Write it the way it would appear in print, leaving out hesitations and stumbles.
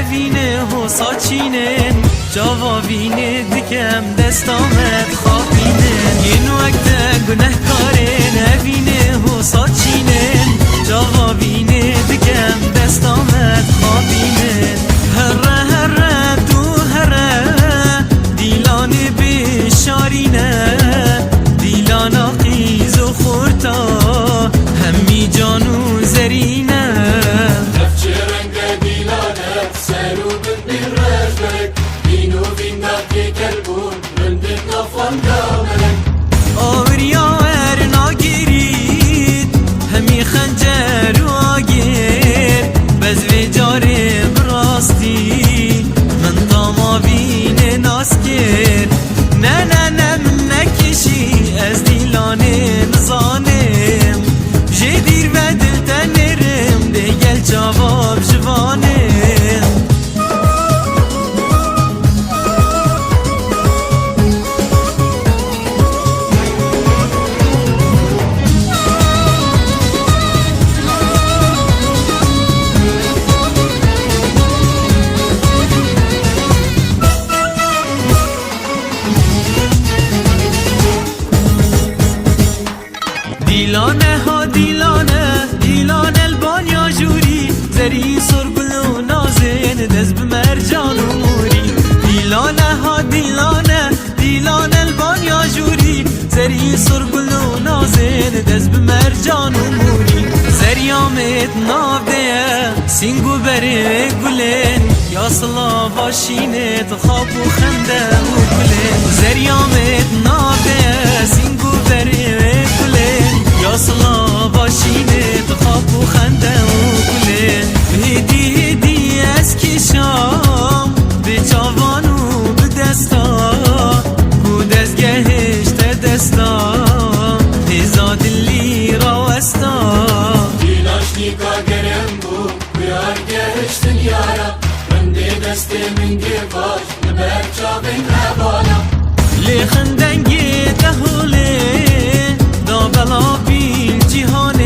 هوینه و ساچینه جاوینه دکم دستامت خوابینه این وقت گناه کارین هوینه و ساچینه جاوینه دکم دستامت خوابینه هر تو هر دیلان بشارینه دیلان قیز و خورتا همی جانو زرینه نفچه رنگ دیلانه سرو بندی رجلک بینو بینا که کلبون رندی نفان دامنک آوریا ناگیرید همی خنجر و آگیر بزوی جاره براستی من تاما بین ناسکر نه نه نه من نکشی از دیلانه نزانم جه دیر و دلتا نرم دیگل جواب جوانم دیلانه ها دیلانه دیلانه البانیا جوری زری سرگل و نازن دز بمرجان و موری دیلانه ها دیلانه دیلانه البانیا جوری زری سرگل و نازن دز بمرجان و موری زریامت نافده سینگو بره گلن یا صلا باشینت خواب و خنده و گلن زریامت نافده سینگو بره گلن یا صلا باشینت خواب و خنده و گلن هدی هدی از کشام به جوان و به دستا و دستگهش تا دستا هزا دلی را وستا دیلاش نیکا گرم بو بیار گهشتن یارا رندی دستی من گیباش نبر چابین ربانا لی خندنگی دهوله دا بلا بیل جیهانه